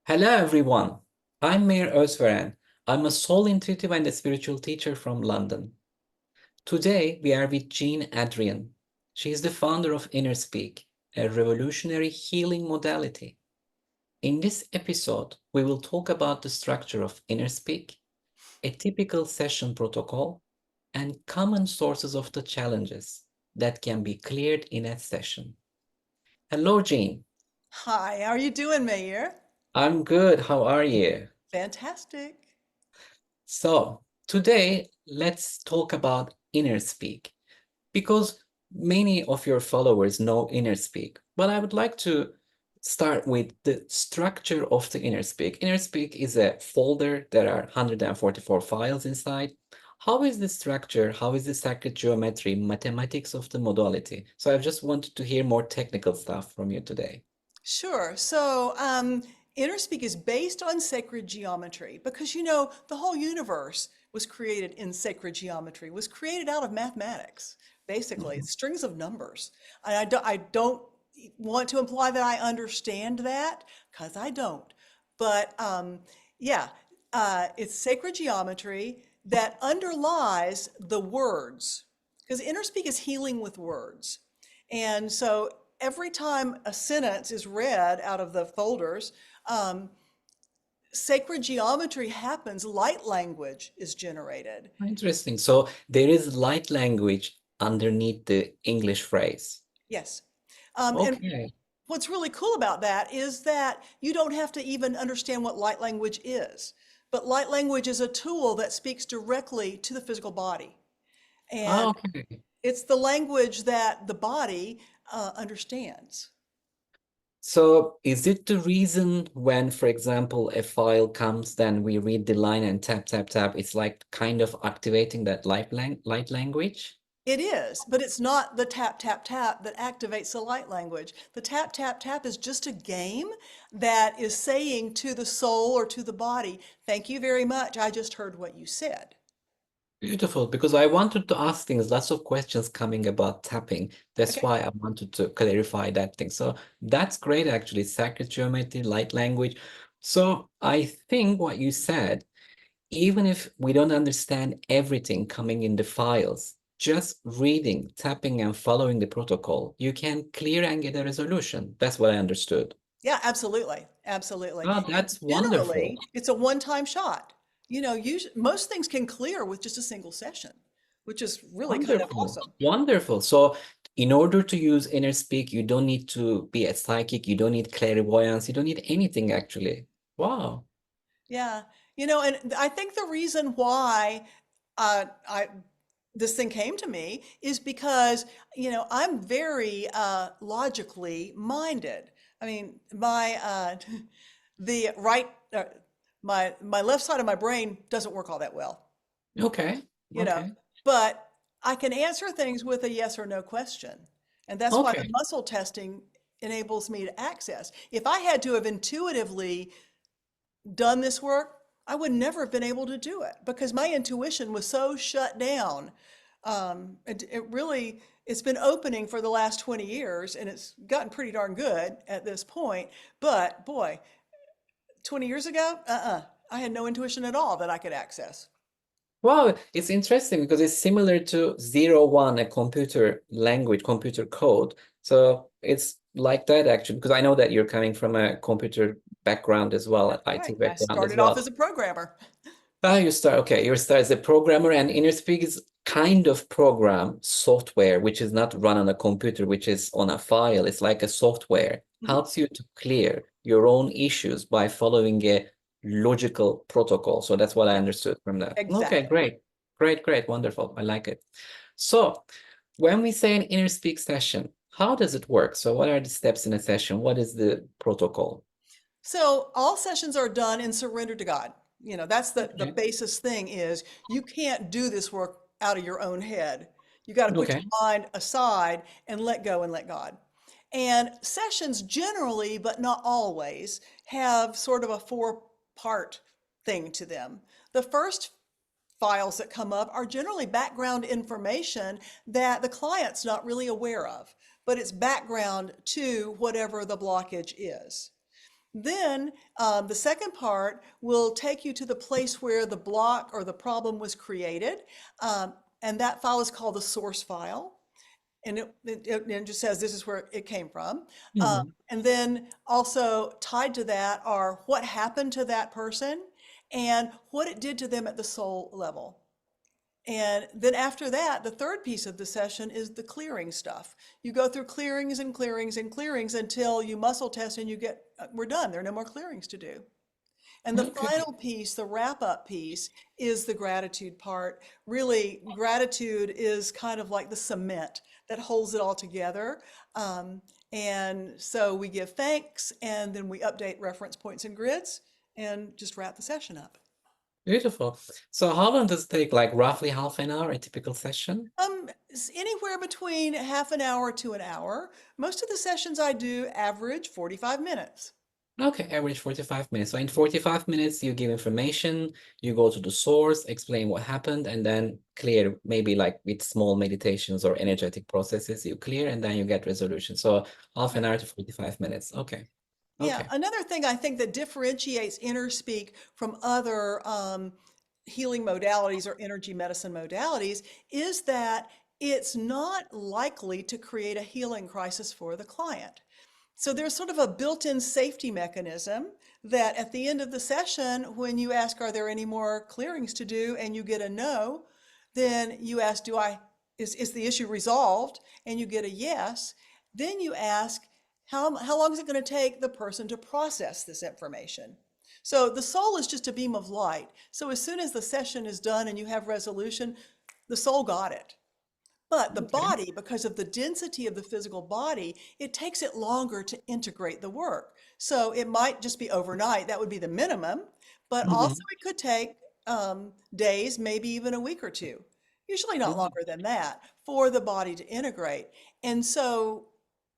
Hello, everyone. I'm Meir Ozveren. I'm a soul intuitive and a spiritual teacher from London. Today, we are with Adrienne. She is the founder of InnerSpeak, a revolutionary healing modality. In this episode, we will talk about the structure of InnerSpeak, a typical session protocol, and common sources of the challenges that can be cleared in a session. Hello, Jean. Hi, how are you doing, Meir? I'm good. How are you? Fantastic. So today, let's talk about InnerSpeak because many of your followers know InnerSpeak, but I would like to start with the structure of the InnerSpeak. InnerSpeak is a folder. There are 144 files inside. How is the structure? How is the sacred geometry, mathematics of the modality? So I just wanted to hear more technical stuff from you today. Sure. InnerSpeak is based on sacred geometry because the whole universe was created in sacred geometry, was created out of mathematics, basically. Mhm. It's strings of numbers. And I don't want to imply that I understand that because I don't. But yeah, it's sacred geometry that underlies the words because InnerSpeak is healing with words. And so every time a sentence is read out of the folders, um, sacred geometry happens, light language is generated. Interesting. So there is light language underneath the English phrase. Yes. And Okay. what's really cool about that is that you don't have to even understand what light language is. But light language is a tool that speaks directly to the physical body. And Okay. it's the language that the body understands. So is it the reason when, for example, a file comes, then we read the line and tap, tap, tap, it's like kind of activating that light language? It is, but it's not the tap, tap, tap that activates the light language. The tap, tap, tap is just a game that is saying to the soul or to the body, thank you very much. I just heard what you said. Beautiful, because I wanted to ask things, lots of questions coming about tapping. That's Okay. why I wanted to clarify that thing. So that's great, actually. Sacred geometry, light language. So I think what you said, even if we don't understand everything coming in the files, just reading, tapping, and following the protocol, you can clear and get a resolution. That's what I understood. Yeah, absolutely. Absolutely. Oh, And that's wonderful. generally, it's a one-time shot. Most things can clear with just a single session, which is really kind of Wonderful. awesome. Wonderful. So in order to use InnerSpeak, you don't need to be a psychic. You don't need clairvoyance. You don't need anything, actually. Wow. Yeah. And I think the reason why I this thing came to me is because, I'm very logically minded. I mean, the right, my left side of my brain doesn't work all that well, Okay. you know, Okay. but I can answer things with a yes or no question. And that's why the Okay. muscle testing enables me to access. If I had to have intuitively done this work, I would never have been able to do it because my intuition was so shut down. It's been opening for the last 20 years and it's gotten pretty darn good at this point. But boy, 20 years ago, I had no intuition at all that I could access. Wow, it's interesting because it's similar to 01, a computer language, computer code. So it's like that actually, because I know that you're coming from a computer background as well, That's IT right. I background as started off as well. a programmer. Ah, you start as a programmer, and InnerSpeak is kind of program software, which is not run on a computer, which is on a file. It's like a software, Mhm. helps you to clear your own issues by following a logical protocol. So that's what I Yeah, understood from that. Okay, exactly. great. Great, great, wonderful. I like it. So when we say an InnerSpeak session, how does it work? So what are the steps in a session? What is the protocol? So all sessions are done in surrender to God. That's the Okay. basis thing is you can't do this work out of your own head. You got to put Okay. your mind aside and let go and let God. And sessions generally, but not always, have sort of a four-part thing to them. The first files that come up are generally background information that the client's not really aware of, but it's background to whatever the blockage is. Then the second part will take you to the place where the block or the problem was created. And that file is called the source file. And it just says this is where it came from. Mhm. And then also tied to that are what happened to that person and what it did to them at the soul level. And then after that, the third piece of the session is the clearing stuff. You go through clearings and clearings and clearings until you muscle test and you get, we're done. There are no more clearings to do. And the Okay. final piece, the wrap up piece, is the gratitude part. Really, gratitude is kind of like the cement that holds it all together. And so we give thanks and then we update reference points and grids and just wrap the session up. Beautiful. So how long does it take? Like roughly half an hour, a typical session? Anywhere between half an hour to an hour. Most of the sessions I do average 45 minutes. Okay, average 45 minutes. So in 45 minutes, you give information, you go to the source, explain what happened, and then clear, maybe like with small meditations or energetic processes, you clear and then you get resolution. So half an Right. hour to 45 minutes. Okay. Yeah, Okay. another thing I think that differentiates InnerSpeak from other healing modalities or energy medicine modalities is that it's not likely to create a healing crisis for the client. So there's sort of a built-in safety mechanism that at the end of the session, when you ask, are there any more clearings to do, and you get a no, then you ask, is the issue resolved? And you get a yes. Then you ask, how long is it going to take the person to process this information? So the soul is just a beam of light. So as soon as the session is done and you have resolution, the soul got it. But the Okay. body, because of the density of the physical body, it takes it longer to integrate the work. So it might just be overnight. That would be the minimum. But also Hmm. it could take days, maybe even a week or two, usually not longer than that, for the body to integrate. And so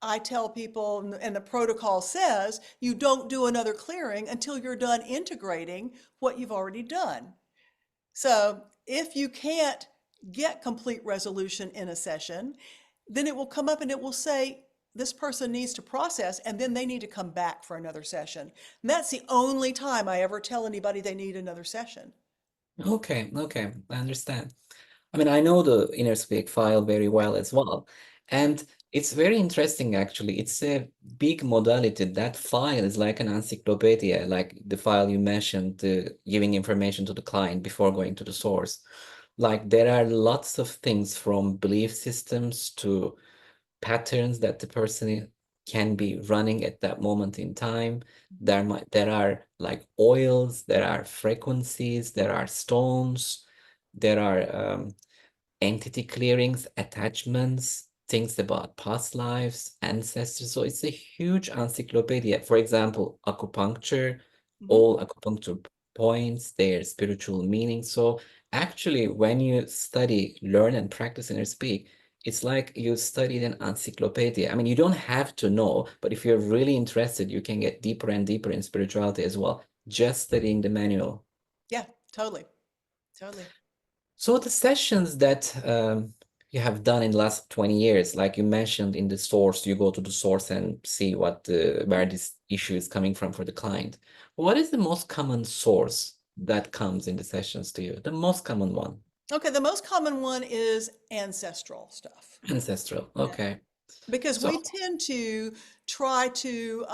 I tell people, and the protocol says, you don't do another clearing until you're done integrating what you've already done. So if you can't get complete resolution in a session, then it will come up and it will say, this person needs to process, and then they need to come back for another session. And that's the only time I ever tell anybody they need another session. Okay. Okay. I understand. I mean, I know the InnerSpeak file very well as well. And it's very interesting, actually. It's a big modality. That file is like an encyclopedia, like the file you mentioned, giving information to the client before going to the source. Like there are lots of things from belief systems to patterns that the person can be running at that moment in time. There are like oils, there are frequencies, there are stones, there are entity clearings, attachments, things about past lives, ancestors. So it's a huge encyclopedia. For example, acupuncture, Mhm. all acupuncture points, their spiritual meaning. So actually, when you study, learn, and practice inner speak, it's like you studied an encyclopedia. I mean, you don't have to know, but if you're really interested, you can get deeper and deeper in spirituality as well, just studying the manual. Yeah, totally, totally. So the sessions that you have done in the last 20 years, like you mentioned in the source, you go to the source and see where this issue is coming from for the client. What is the most common source that comes in the sessions to you? The most common one, Okay, the most common one is ancestral stuff. ancestral. Yeah. Okay. Because So, we tend to try to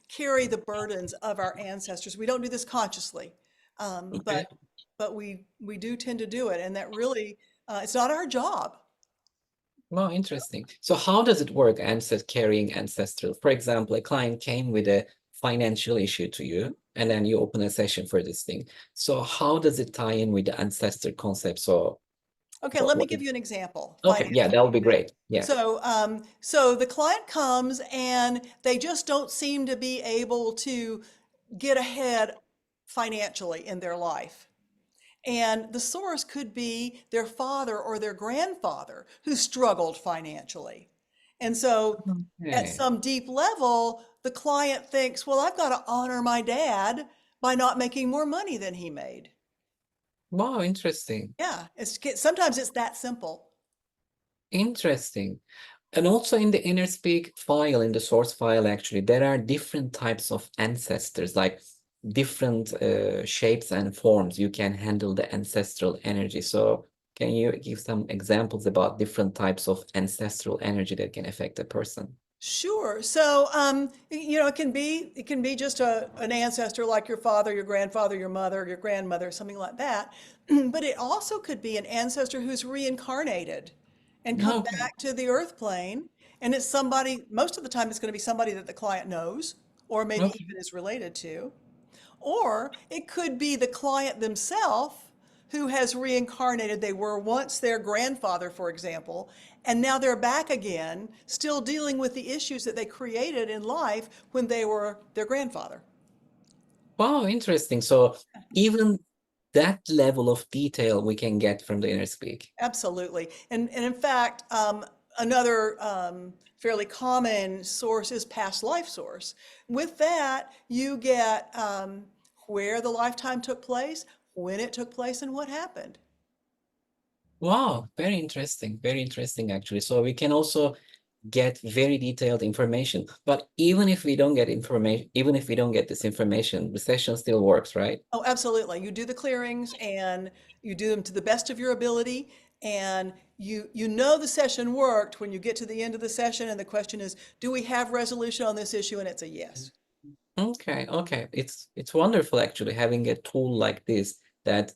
carry the burdens of our ancestors. We don't do this consciously, um, okay. but but we do tend to do it, and that really it's not our job. Well, interesting. So how does it work, carrying ancestral? For example, a client came with a financial issue to you, and then you open a session for this thing. So how does it tie in with the ancestor concept? So Okay, what, let me what give you an example. okay, yeah, Financial. that would be great. Yeah. So the client comes and they just don't seem to be able to get ahead financially in their life. And the source could be their father or their grandfather who struggled financially. And so at Okay. some deep level, the client thinks, well, I've got to honor my dad by not making more money than he made. Wow, interesting. Yeah, sometimes it's that simple. Interesting. And also in the InnerSpeak file, in the source file, actually, there are different types of ancestors, like different shapes and forms. You can handle the ancestral energy. So can you give some examples about different types of ancestral energy that can affect a person? Sure. So, it can be just an ancestor like your father, your grandfather, your mother, your grandmother, something like that. But it also could be an ancestor who's reincarnated and come Okay, back to the earth plane. And it's somebody, most of the time, it's going to be somebody that the client knows or maybe okay. even is related to. Or it could be the client themselves who has reincarnated. They were once their grandfather, for example, and now they're back again, still dealing with the issues that they created in life when they were their grandfather. Wow, interesting. So even that level of detail we can get from the InnerSpeak. Absolutely. And in fact, another fairly common source is past life source. With that, you get where the lifetime took place, when it took place, and what happened. Wow, very interesting actually. So we can also get very detailed information. But even if we don't get information, even if we don't get this information, the session still works, right? Oh, absolutely. You do the clearings and you do them to the best of your ability. And you know the session worked when you get to the end of the session and the question is, do we have resolution on this issue? And it's a yes. Okay, okay. It's wonderful actually having a tool like this that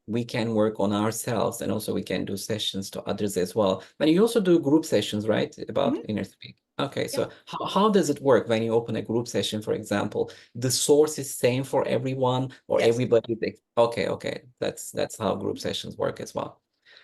we can work on ourselves and also we can do sessions to others as well. But you also do group sessions, right? About Mhm. InnerSpeak. Okay, Yeah. so how does it work when you open a group session, for example? The source is same for everyone or Yes. everybody? Okay, okay. That's how group sessions work as well.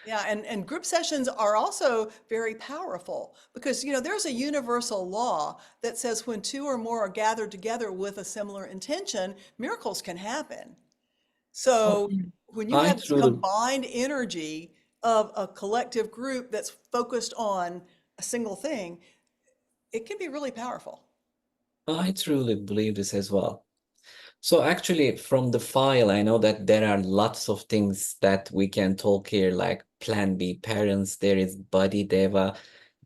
Yeah, and group sessions are also very powerful because, there's a universal law that says when two or more are gathered together with a similar intention, miracles can happen. Oh, So when you I have this truly combined energy of a collective group that's focused on a single thing, it can be really powerful. I truly believe this as well. So actually, from the file, I know that there are lots of things that we can talk here, like Plan B parents, there is body deva,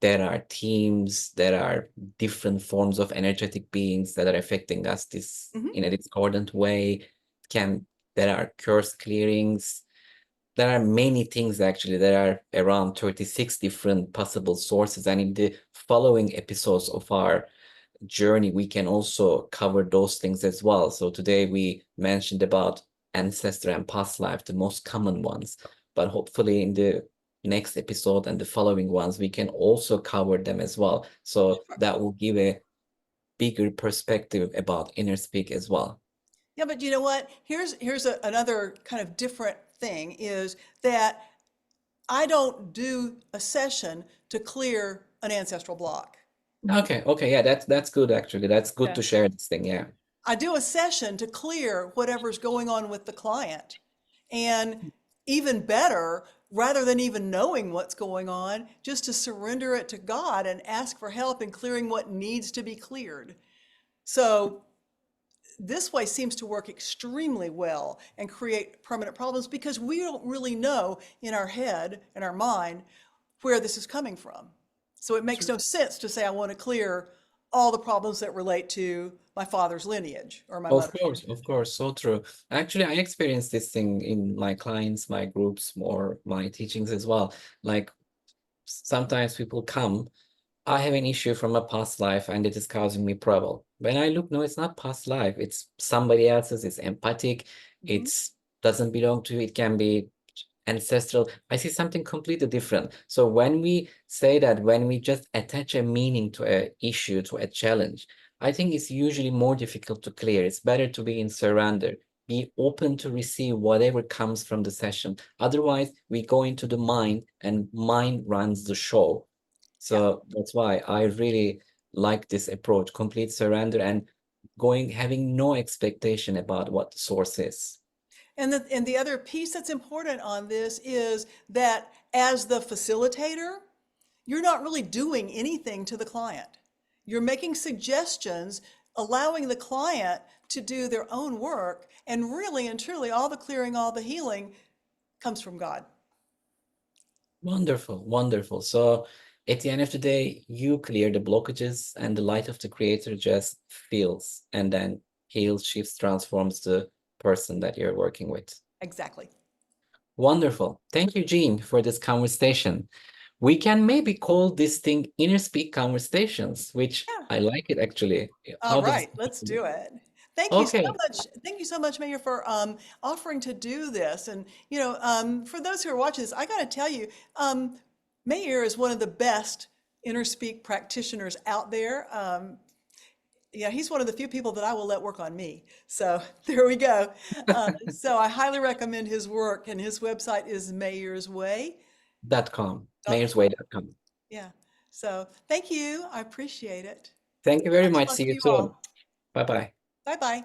there are teams, there are different forms of energetic beings that are affecting us this Mhm. in a discordant way. Can There are curse clearings. There are many things actually. There are around 36 different possible sources. And in the following episodes of our journey, we can also cover those things as well. So today we mentioned about ancestor and past life, the most common ones, but hopefully in the next episode and the following ones, we can also cover them as well. So Sure. that will give a bigger perspective about inner speak as well. Yeah, but you know what? Here's another kind of different thing is that I don't do a session to clear an ancestral block. Okay, okay, yeah, that's good actually. That's good Yeah. to share this thing, yeah. I do a session to clear whatever's going on with the client. And even better, rather than even knowing what's going on, just to surrender it to God and ask for help in clearing what needs to be cleared. So this way seems to work extremely well and create permanent problems because we don't really know in our head, in our mind, where this is coming from. So it makes no sense to say I want to clear all the problems that relate to my father's lineage or my mother's Of lineage. course, so true. Actually, I experienced this thing in my clients, my groups, or my teachings as well. Like sometimes people come, I have an issue from a past life and it is causing me trouble. When I look, no, it's not past life. It's somebody else's. It's empathic. Mhm. It's doesn't belong to you. It can be ancestral. I see something completely different. So when we say that, when we just attach a meaning to a issue, to a challenge, I think it's usually more difficult to clear. It's better to be in surrender. Be open to receive whatever comes from the session. Otherwise, we go into the mind and mind runs the show. Yeah. So that's why I really like this approach, complete surrender and having no expectation about what the source is. And the other piece that's important on this is that as the facilitator, you're not really doing anything to the client. You're making suggestions, allowing the client to do their own work, and really and truly, all the clearing, all the healing comes from God. Wonderful, wonderful. So At the end of the day, you clear the blockages and the light of the creator just fills and then heals, shifts, transforms the person that you're working with. Exactly. Wonderful. Thank you, Jean, for this conversation. We can maybe call this thing InnerSpeak Conversations, which Yeah. I like it actually. All How does right, let's it? do it. Thank you so Okay, much. Thank you so much, Mayor, for offering to do this. And for those who are watching this, I got to tell you, Mayor is one of the best InnerSpeak practitioners out there. Yeah, he's one of the few people that I will let work on me. So there we go. So I highly recommend his work, and his website is meirsway.com. .com, meirsway.com. Yeah. So thank you. I appreciate it. Thank you very Much much. love See to you you soon. all. Bye-bye. Bye bye.